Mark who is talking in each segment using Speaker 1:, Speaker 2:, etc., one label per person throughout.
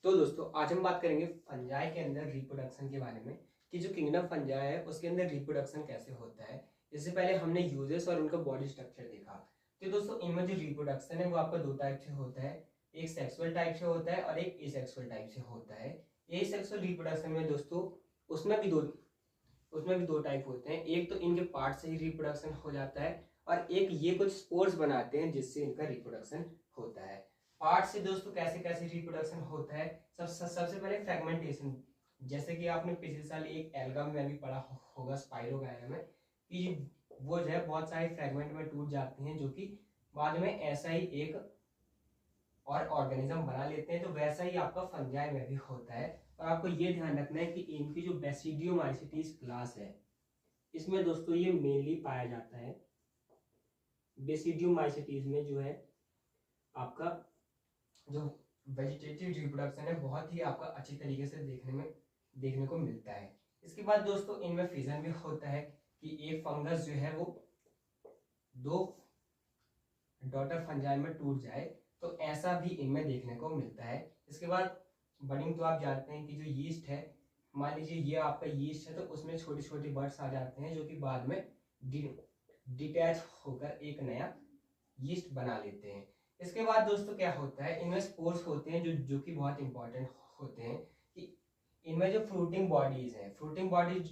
Speaker 1: तो दोस्तों आज हम बात करेंगे फंजाई के अंदर रिप्रोडक्शन के बारे में कि जो किंगडम फंजाई है उसके अंदर रिप्रोडक्शन कैसे होता है। इससे पहले हमने यूजेस और उनका बॉडी स्ट्रक्चर देखा। तो दोस्तों इनमें जो रिप्रोडक्शन है वो आपका दो टाइप से होता है, एक सेक्सुअल टाइप से होता है और एक एसेक्सुअल टाइप से होता है। एसेक्सुअल रिप्रोडक्शन में दोस्तों उसमें भी दो टाइप होते हैं। एक तो इनके पार्ट से ही रिप्रोडक्शन हो जाता है और एक ये कुछ स्पोर्स बनाते हैं जिससे इनका रिप्रोडक्शन होता है। पार्ट से दोस्तों कैसे कैसे रिप्रोडक्शन होता है, सबसे पहले फ्रेगमेंटेशन। जैसे कि आपने पिछले साल एक एल्गा में भी पढ़ा होगा, स्पाइरोगायरा में, कि वो जो है बहुत सारे फ्रेगमेंट में टूट जाते हैं जो कि बाद में ऐसा ही एक और ऑर्गेनिज्म बना लेते हैं। तो वैसा ही आपका फंजाई में भी होता है। और आपको ये ध्यान रखना है कि इनकी जो बेसिडियोमाइसीटीज क्लास है इसमें दोस्तों ये मेनली पाया जाता है। बेसिडियोमाइसीटीज में जो है आपका जो वेजिटेटिव रिप्रोडक्शन है बहुत ही आपका अच्छी तरीके से देखने को मिलता है। इसके बाद दोस्तों इनमें फिजन भी होता है कि एक फंगस जो है वो दो डॉटर फंजाई में टूट जाए, तो ऐसा भी इनमें देखने को मिलता है। इसके बाद बडिंग, तो आप जानते हैं कि जो यीस्ट है, मान लीजिए ये आपका यीस्ट है तो उसमें छोटे छोटे बर्ड्स आ जाते हैं जो कि बाद में डिटैच होकर एक नया यीस्ट बना लेते हैं। इसके बाद दोस्तों क्या होता है, इनमें स्पोर्स होते हैं जो कि बहुत इंपॉर्टेंट होते हैं कि इनमें जो फ्रूटिंग बॉडीज हैं, फ्रूटिंग बॉडीज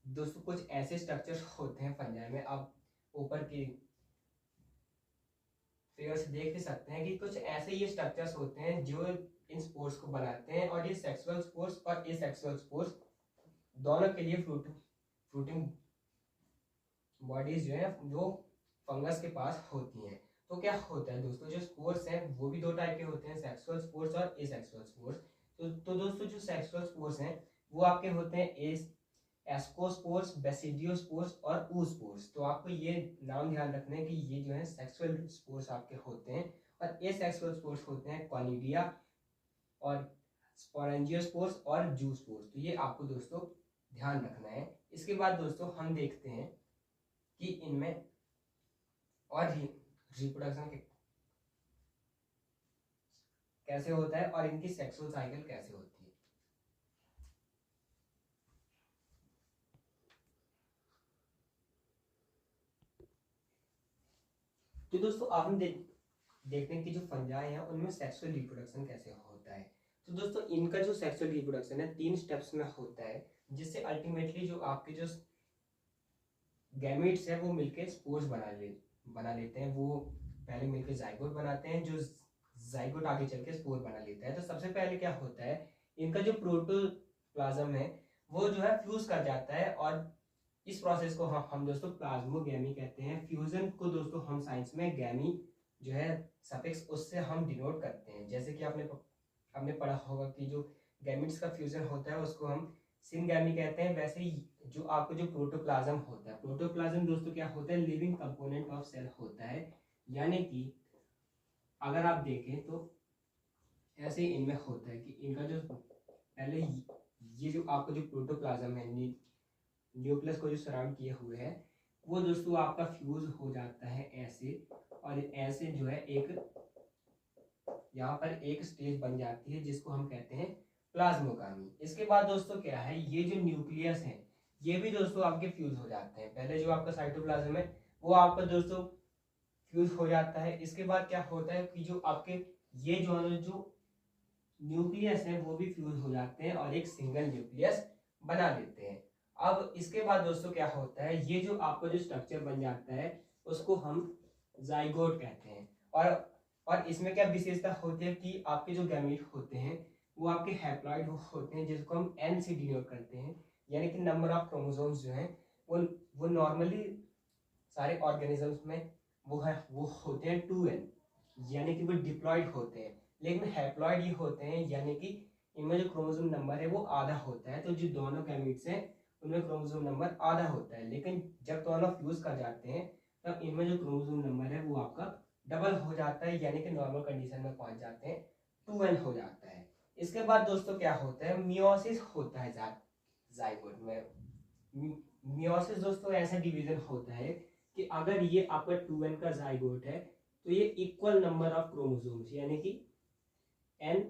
Speaker 1: दोस्तों कुछ ऐसे स्ट्रक्चर्स होते हैं फंजाई में, आप ऊपर की फिगर से देख भी सकते हैं कि कुछ ऐसे ये स्ट्रक्चर्स होते हैं जो इन स्पोर्स को बनाते हैं। और ये सेक्सुअल स्पोर्स और एसेक्सुअल स्पोर्स दोनों के लिए फ्रूटिंग बॉडीज जो है जो फंगस के पास होती हैं। तो क्या होता है दोस्तों, जो स्पोर्स हैं वो भी दो टाइप के होते हैं, सेक्सुअल स्पोर्स और एसेक्सुअल स्पोर्स। तो दोस्तों जो सेक्सुअल स्पोर्स हैं वो आपके होते हैं एस्कोस्पोर्स, बेसिडियोस्पोर्स और oospores। तो आपको ये नाम ध्यान रखना है कि ये जो है सेक्सुअल स्पोर्स आपके होते हैं और एसेक्सुअल स्पोर्स होते हैं कॉनिडिया और स्पोरेंजियोस्पोर्स और जूस्पोर्स। तो ये आपको दोस्तों ध्यान रखना है। इसके बाद दोस्तों हम देखते हैं कि इनमें और रिप्रोडक्शन कैसे होता है और इनकी सेक्सुअल साइकिल कैसे होती है। तो दोस्तों अब हम देखते हैं कि जो फंजाई हैं उनमें सेक्सुअल रिप्रोडक्शन कैसे होता है। तो दोस्तों इनका जो सेक्सुअल रिप्रोडक्शन है 3 स्टेप्स में होता है, जिससे अल्टीमेटली जो आपके जो गैमेट्स है वो मिलके स्पोर्स बना लेते हैं। वो पहले मिलके जाइगोट बनाते हैं, जो जाइगोट आगे चल के स्पोर बना लेता है। तो सबसे पहले क्या होता है, इनका जो प्रोटोप्लाज्म है वो जो है फ्यूज कर जाता है और इस प्रोसेस को हम दोस्तों प्लाज्मोगैमी कहते हैं। फ्यूजन को दोस्तों हम साइंस में गैमी जो है सफिक्स उससे हम डिनोट करते हैं। जैसे कि आपने पढ़ा होगा कि जो गैमिट्स का फ्यूजन होता है उसको हम सिनगैमी कहते हैं। वैसे ही जो आपको जो प्रोटोप्लाज्म होता है, प्रोटोप्लाज्म दोस्तों क्या होता है, लिविंग कंपोनेंट ऑफ सेल होता है। यानी कि अगर आप देखें तो ऐसे इनमें होता है कि इनका जो पहले ये जो आपका जो प्रोटोप्लाज्म है न्यूक्लियस को जो सराउंड किए हुए है वो दोस्तों आपका फ्यूज हो जाता है ऐसे, और ऐसे जो है एक यहाँ पर एक स्टेज बन जाती है जिसको हम कहते हैं प्लाज्मोगामी। इसके बाद दोस्तों क्या है, ये जो न्यूक्लियस है ये भी दोस्तों आपके फ्यूज हो जाते हैं। पहले जो आपका साइटोप्लाज्म है वो आपका दोस्तों फ्यूज हो जाता है। इसके बाद क्या होता है कि जो आपके ये जो न्यूक्लियस है वो भी फ्यूज हो जाते हैं और एक सिंगल न्यूक्लियस बना लेते हैं। अब इसके बाद दोस्तों क्या होता है, ये जो आपका जो स्ट्रक्चर बन जाता है उसको हम जाइगोट कहते हैं। और इसमें क्या विशेषता होती है कि आपके जो गैमीट होते हैं वो आपके हैप्लॉइड होते हैं, जिसको हम एन से डिनोट करते हैं। यानी कि नंबर ऑफ क्रोमोसोम्स जो हैं वो नॉर्मली सारे ऑर्गेनिजम्स में वो होते हैं 2n, यानी कि वो डिप्लॉइड होते हैं। लेकिन हैप्लॉइड ये होते हैं यानी कि इनमें जो क्रोमोसोम नंबर है वो आधा होता है। तो जो दोनों गैमीट्स हैं उनमें क्रोमोसोम नंबर आधा होता है, लेकिन जब दोनों फ्यूज कर जाते हैं तब इनमें जो क्रोमोसोम नंबर है वो आपका डबल हो जाता है, यानी कि नॉर्मल कंडीशन में पहुंच जाते हैं, 2n हो जाता है। इसके बाद दोस्तों क्या होता है, मियोसिस होता है जाइगोट में। मियोसिस दोस्तों ऐसा डिवीजन होता है कि अगर ये आपका 2n का जाइगोट है तो ये इक्वल नंबर ऑफ क्रोमोसोम्स यानी कि n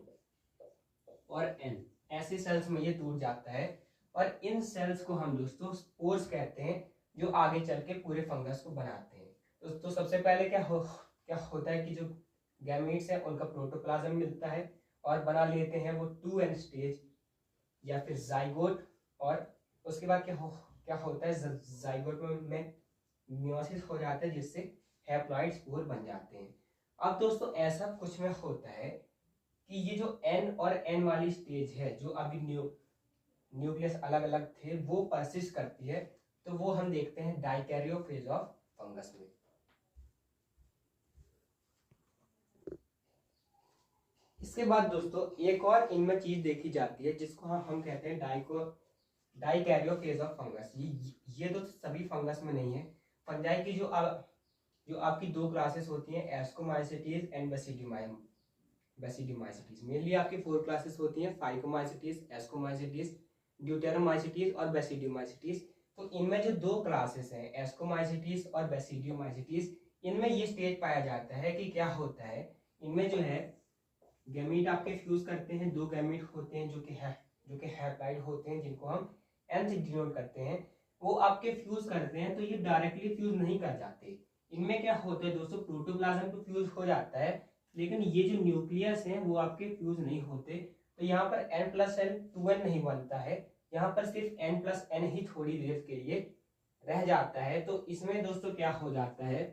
Speaker 1: और एन, ऐसे सेल्स में ये टूट जाता है और इन सेल्स को हम दोस्तों स्पोर्स कहते हैं, जो आगे चल के पूरे फंगस को बनाते हैं। तो सबसे पहले क्या होता है कि जो गैमीट्स हैं उनका प्रोटोप्लाज्म मिलता है और बना लेते हैं वो 2n स्टेज या फिर जाइगोट। और उसके बाद क्या होता है, जाइगोट में मियोसिस हो जाता है जिससे हैप्लॉइड स्पोर बन जाते हैं। अब दोस्तों ऐसा कुछ में होता है कि ये जो n और n वाली स्टेज है, जो अभी न्यूक्लियस अलग अलग थे, वो परसिस्ट करती है, तो वो हम देखते हैं डाइकैरियो फेज ऑफ फंगस में। इसके बाद दोस्तों एक और इनमें चीज देखी जाती है जिसको हम कहते हैं डाइकैरियो फेज ऑफ फंगस। ये तो सभी फंगस में नहीं है। फंजाई की जो आपकी दो क्लासेस होती हैं, एस्कोमाइसिटीज एंड बेसिडियोमाइसिटीज। मेनली आपकी 4 क्लासेस होती हैं, फाइकोमाइसिटीज, एस्कोमाइसिटीज, ड्यूटेरोमाइसिटीज और बेसिडियोमाइसिटीज। तो इनमें जो 2 क्लासेस हैं, एस्कोमाइसिटीज और बेसिडियोमाइसिटीज, इनमें ये स्टेज पाया जाता है कि क्या होता है, इनमें जो है गैमीट आपके फ्यूज करते हैं। 2 गैमीट होते हैं जो कि हैप्लाइड होते हैं, जिनको हम n से डिनोट करते हैं। वो आपके फ्यूज करते हैं, तो ये डायरेक्टली फ्यूज नहीं कर जाते। इनमें क्या होता है दोस्तों, प्रोटोप्लाज्म तो फ्यूज हो जाता है, लेकिन ये जो न्यूक्लियस है वो आपके फ्यूज नहीं होते। तो यहाँ पर n+n 2n नहीं बनता है, यहाँ पर सिर्फ n+n ही थोड़ी देर के लिए रह जाता है। तो इसमें दोस्तों क्या हो जाता है,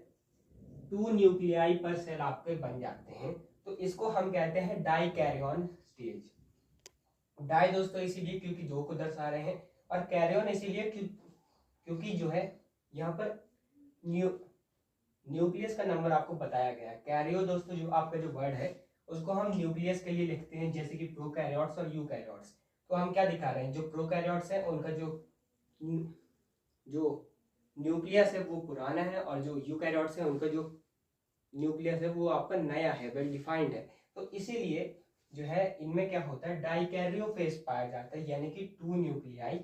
Speaker 1: 2 न्यूक्लियाई पर सेल आपके बन जाते हैं। तो इसको हम कहते हैं डाइकैरियन स्टेज। डाई दोस्तों इसीलिए क्योंकि 2 को दर्शा रहे हैं, और कैरियन इसीलिए क्योंकि जो है यहाँ पर न्यूक्लियस का नंबर आपको बताया गया है। कैरियो दोस्तों जो आपका जो वर्ड है उसको हम न्यूक्लियस के लिए लिखते हैं, जैसे कि प्रोकैरियोट्स और यूकैरियोट्स। तो हम क्या दिखा रहे हैं, जो प्रोकैरियोट्स है उनका जो न्यूक्लियस है वो पुराना है, और जो यूकैरियोट्स है उनका जो न्यूक्लियस है वो आपका नया है, वेल डिफाइंड है। तो इसीलिए जो है इनमें क्या होता है, डाइकैरियो फेज पाया जाता है, यानी कि 2 न्यूक्लियाई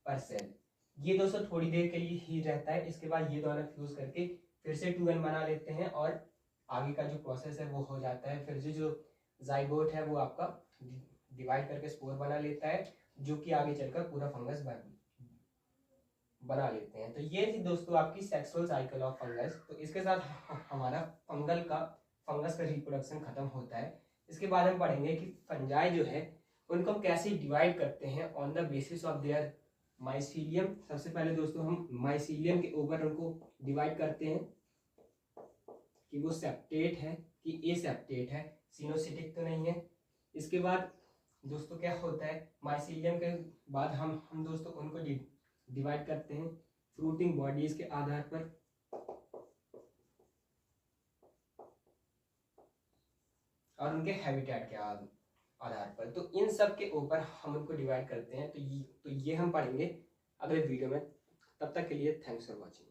Speaker 1: पर सेल। ये दोस्तों थोड़ी देर के लिए ही रहता है, इसके बाद ये दोनों फ्यूज करके फिर से 2n बना लेते हैं और आगे का जो प्रोसेस है वो हो जाता है। फिर जो जाइगोट है वो आपका डिवाइड करके स्पोर बना लेता है, जो कि आगे चलकर पूरा फंगस बना लेते हैं। तो ये थी दोस्तों आपकी सेक्सुअल साइकिल ऑफ फंगस। तो इसके साथ हमारा फंगस का रिप्रोडक्शन खत्म होता है। इसके बाद हम पढ़ेंगे कि फंजाई जो है उनको हम कैसे डिवाइड करते हैं on the basis of their mycelium. सबसे पहले दोस्तों हम माइसीलियम के ऊपर उनको डिवाइड करते हैं कि वो सेप्टेट है कि एसेप्टेट है, सिनोसिटिक तो नहीं है। इसके बाद दोस्तों क्या होता है, माइसीलियम के बाद हम दोस्तों उनको डिवाइड करते हैं फ्रूटिंग बॉडीज के आधार पर, और उनके हैबिटेट के आधार पर। तो इन सब के ऊपर हम उनको डिवाइड करते हैं। तो ये हम पढ़ेंगे अगले वीडियो में। तब तक के लिए थैंक्स फॉर वॉचिंग।